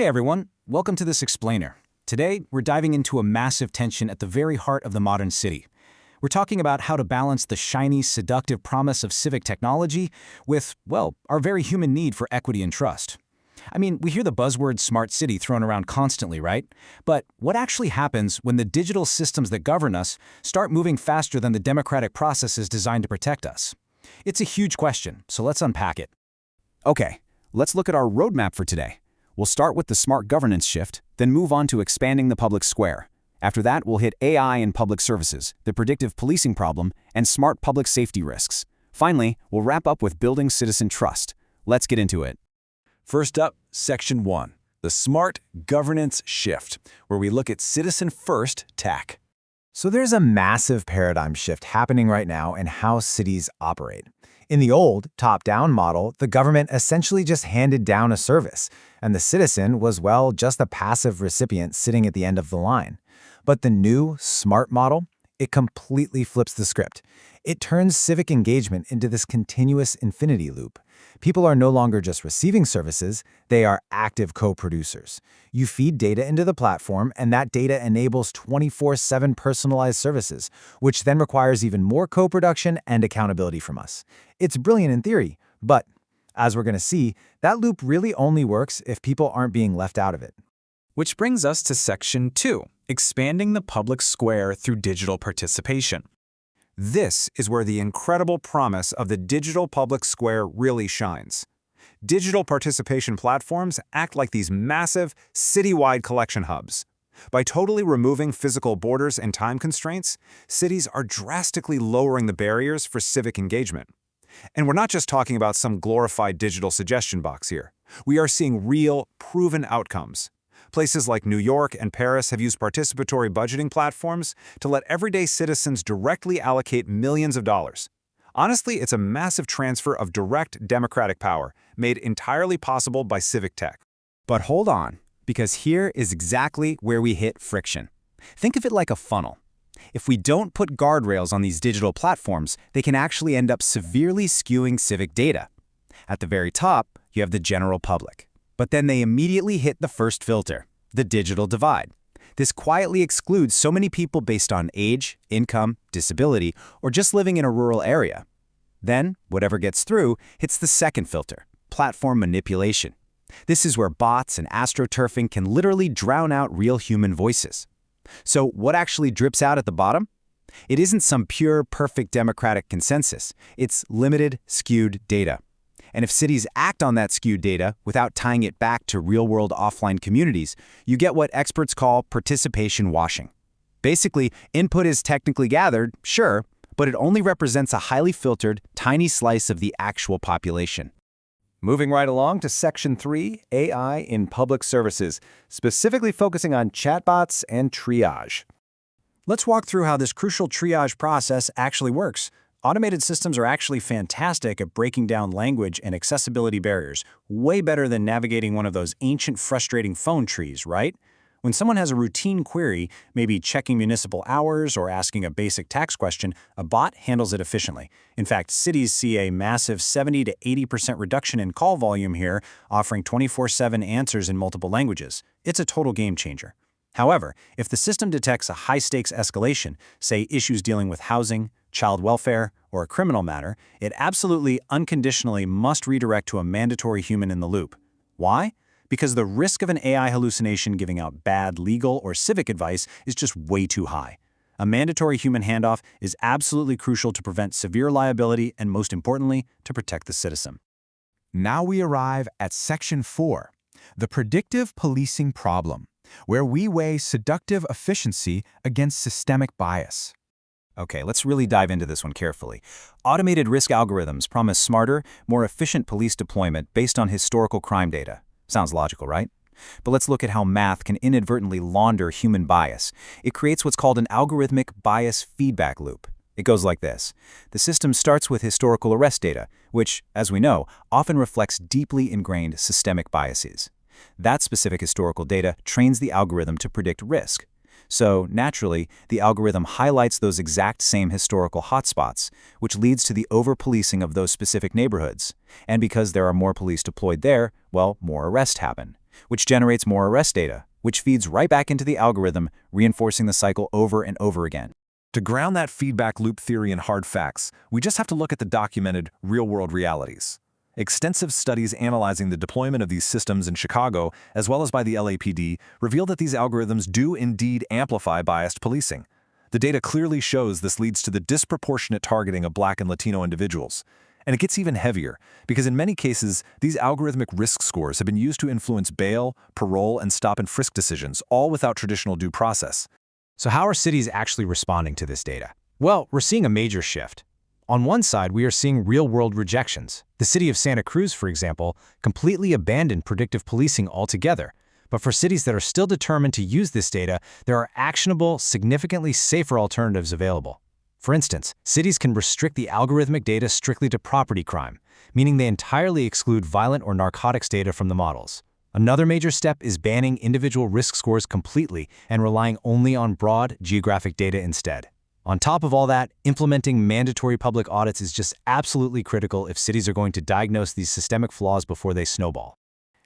Hey everyone, welcome to this explainer. Today, we're diving into a massive tension at the very heart of the modern city. We're talking about how to balance the shiny, seductive promise of civic technology with, well, our very human need for equity and trust. I mean, we hear the buzzword smart city thrown around constantly, right? But what actually happens when the digital systems that govern us start moving faster than the democratic processes designed to protect us? It's a huge question, so let's unpack it. Okay, let's look at our roadmap for today. We'll start with the smart governance shift, then move on to expanding the public square. After that, we'll hit AI in public services, the predictive policing problem, and smart public safety risks. Finally, we'll wrap up with building citizen trust. Let's get into it. First up, Section 1, the Smart Governance Shift, where we look at citizen-first tech. So there's a massive paradigm shift happening right now in how cities operate. In the old, top-down model, the government essentially just handed down a service, and the citizen was, well, just a passive recipient sitting at the end of the line. But the new, smart model, it completely flips the script. It turns civic engagement into this continuous infinity loop. People are no longer just receiving services, they are active co-producers. You feed data into the platform, and that data enables 24/7 personalized services, which then requires even more co-production and accountability from us. It's brilliant in theory, but, as we're going to see, that loop really only works if people aren't being left out of it. Which brings us to Section 2, expanding the public square through digital participation. This is where the incredible promise of the digital public square really shines. Digital participation platforms act like these massive, citywide collection hubs. By totally removing physical borders and time constraints, cities are drastically lowering the barriers for civic engagement. And we're not just talking about some glorified digital suggestion box here. We are seeing real, proven outcomes. Places like New York and Paris have used participatory budgeting platforms to let everyday citizens directly allocate millions of dollars. Honestly, it's a massive transfer of direct democratic power, made entirely possible by civic tech. But hold on, because here is exactly where we hit friction. Think of it like a funnel. If we don't put guardrails on these digital platforms, they can actually end up severely skewing civic data. At the very top, you have the general public. But then they immediately hit the first filter, the digital divide. This quietly excludes so many people based on age, income, disability, or just living in a rural area. Then, whatever gets through hits the second filter, platform manipulation. This is where bots and astroturfing can literally drown out real human voices. So what actually drips out at the bottom? It isn't some pure, perfect democratic consensus. It's limited, skewed data. And if cities act on that skewed data without tying it back to real-world offline communities, you get what experts call participation washing. Basically, input is technically gathered, sure, but it only represents a highly filtered, tiny slice of the actual population. Moving right along to Section 3, AI in public services, specifically focusing on chatbots and triage. Let's walk through how this crucial triage process actually works. Automated systems are actually fantastic at breaking down language and accessibility barriers, way better than navigating one of those ancient, frustrating phone trees, right? When someone has a routine query, maybe checking municipal hours or asking a basic tax question, a bot handles it efficiently. In fact, cities see a massive 70 to 80% reduction in call volume here, offering 24/7 answers in multiple languages. It's a total game changer. However, if the system detects a high-stakes escalation, say issues dealing with housing, child welfare, or a criminal matter, it absolutely, unconditionally must redirect to a mandatory human in the loop. Why? Because the risk of an AI hallucination giving out bad legal or civic advice is just way too high. A mandatory human handoff is absolutely crucial to prevent severe liability and, most importantly, to protect the citizen. Now we arrive at Section 4, the predictive policing problem, where we weigh seductive efficiency against systemic bias. Okay, let's really dive into this one carefully. Automated risk algorithms promise smarter, more efficient police deployment based on historical crime data. Sounds logical, right? But let's look at how math can inadvertently launder human bias. It creates what's called an algorithmic bias feedback loop. It goes like this. The system starts with historical arrest data, which, as we know, often reflects deeply ingrained systemic biases. That specific historical data trains the algorithm to predict risk. So, naturally, the algorithm highlights those exact same historical hotspots, which leads to the over-policing of those specific neighborhoods. And because there are more police deployed there, well, more arrests happen. which generates more arrest data, which feeds right back into the algorithm, reinforcing the cycle over and over again. To ground that feedback loop theory in hard facts, we just have to look at the documented real-world realities. Extensive studies analyzing the deployment of these systems in Chicago, as well as by the LAPD, reveal that these algorithms do indeed amplify biased policing. The data clearly shows this leads to the disproportionate targeting of Black and Latino individuals. And it gets even heavier, because in many cases, these algorithmic risk scores have been used to influence bail, parole, and stop-and-frisk decisions, all without traditional due process. So how are cities actually responding to this data? Well, we're seeing a major shift. On one side, we are seeing real-world rejections. The city of Santa Cruz, for example, completely abandoned predictive policing altogether. But for cities that are still determined to use this data, there are actionable, significantly safer alternatives available. For instance, cities can restrict the algorithmic data strictly to property crime, meaning they entirely exclude violent or narcotics data from the models. Another major step is banning individual risk scores completely and relying only on broad, geographic data instead. On top of all that, implementing mandatory public audits is just absolutely critical if cities are going to diagnose these systemic flaws before they snowball.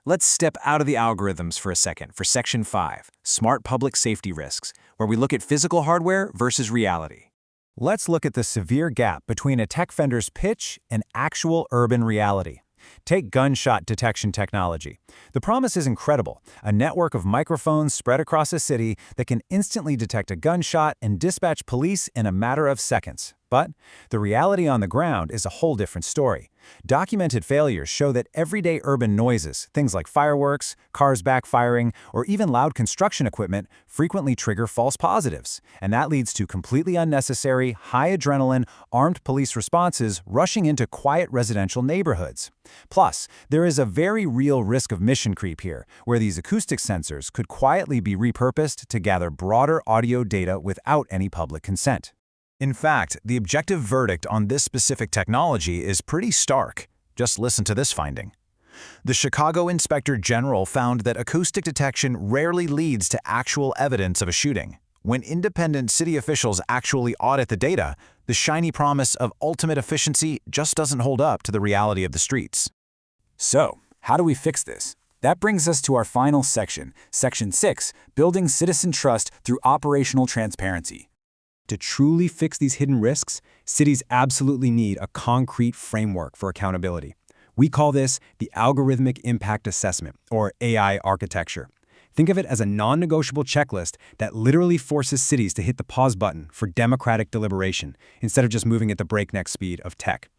Let's step out of the algorithms for a second for Section 5, Smart Public Safety Risks, where we look at physical hardware versus reality. Let's look at the severe gap between a tech vendor's pitch and actual urban reality. Take gunshot detection technology. The promise is incredible, a network of microphones spread across a city that can instantly detect a gunshot and dispatch police in a matter of seconds. But the reality on the ground is a whole different story. Documented failures show that everyday urban noises, things like fireworks, cars backfiring, or even loud construction equipment, frequently trigger false positives. And that leads to completely unnecessary, high-adrenaline, armed police responses rushing into quiet residential neighborhoods. Plus, there is a very real risk of mission creep here, where these acoustic sensors could quietly be repurposed to gather broader audio data without any public consent. In fact, the objective verdict on this specific technology is pretty stark. Just listen to this finding. The Chicago Inspector General found that acoustic detection rarely leads to actual evidence of a shooting. When independent city officials actually audit the data, the shiny promise of ultimate efficiency just doesn't hold up to the reality of the streets. So, how do we fix this? That brings us to our final section, Section 6, Building Citizen Trust Through Operational Transparency. To truly fix these hidden risks, cities absolutely need a concrete framework for accountability. We call this the Algorithmic Impact Assessment, or AI architecture. Think of it as a non-negotiable checklist that literally forces cities to hit the pause button for democratic deliberation instead of just moving at the breakneck speed of tech.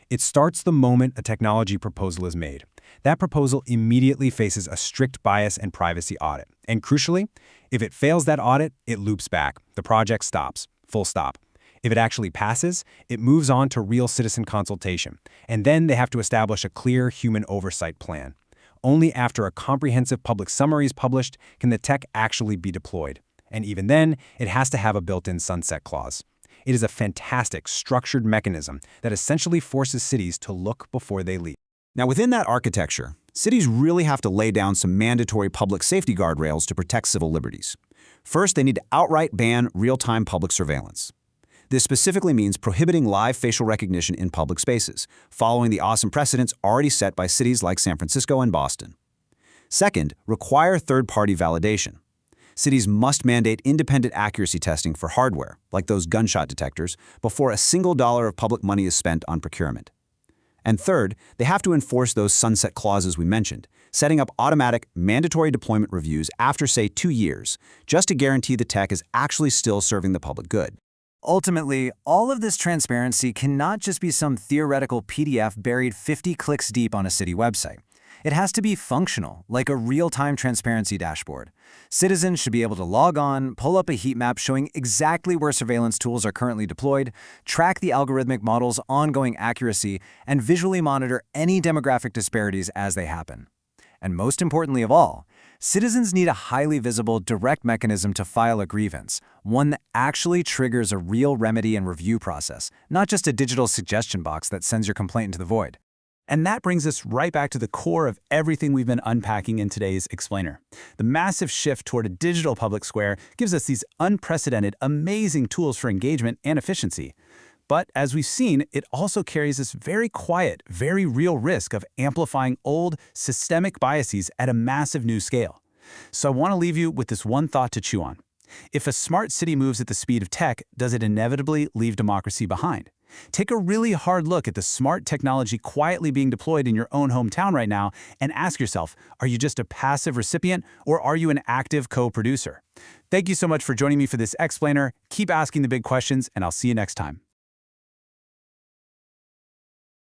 It starts the moment a technology proposal is made. That proposal immediately faces a strict bias and privacy audit. And crucially, if it fails that audit, it loops back. The project stops. Full stop. If it actually passes, it moves on to real citizen consultation, and then they have to establish a clear human oversight plan. Only after a comprehensive public summary is published can the tech actually be deployed. And even then, it has to have a built-in sunset clause. It is a fantastic, structured mechanism that essentially forces cities to look before they leap. Now, within that architecture, cities really have to lay down some mandatory public safety guardrails to protect civil liberties. First, they need to outright ban real-time public surveillance. This specifically means prohibiting live facial recognition in public spaces, following the awesome precedents already set by cities like San Francisco and Boston. Second, require third-party validation. Cities must mandate independent accuracy testing for hardware, like those gunshot detectors, before a single dollar of public money is spent on procurement. And third, they have to enforce those sunset clauses we mentioned, setting up automatic, mandatory deployment reviews after, say, 2 years, just to guarantee the tech is actually still serving the public good. Ultimately, all of this transparency cannot just be some theoretical PDF buried 50 clicks deep on a city website. It has to be functional, like a real-time transparency dashboard. Citizens should be able to log on, pull up a heat map showing exactly where surveillance tools are currently deployed, track the algorithmic model's ongoing accuracy, and visually monitor any demographic disparities as they happen. And most importantly of all, citizens need a highly visible, direct mechanism to file a grievance, one that actually triggers a real remedy and review process, not just a digital suggestion box that sends your complaint into the void. And that brings us right back to the core of everything we've been unpacking in today's Explainer. The massive shift toward a digital public square gives us these unprecedented, amazing tools for engagement and efficiency. But as we've seen, it also carries this very quiet, very real risk of amplifying old, systemic biases at a massive new scale. So I want to leave you with this one thought to chew on. If a smart city moves at the speed of tech, does it inevitably leave democracy behind? Take a really hard look at the smart technology quietly being deployed in your own hometown right now and ask yourself, are you just a passive recipient or are you an active co-producer? Thank you so much for joining me for this explainer. Keep asking the big questions, and I'll see you next time.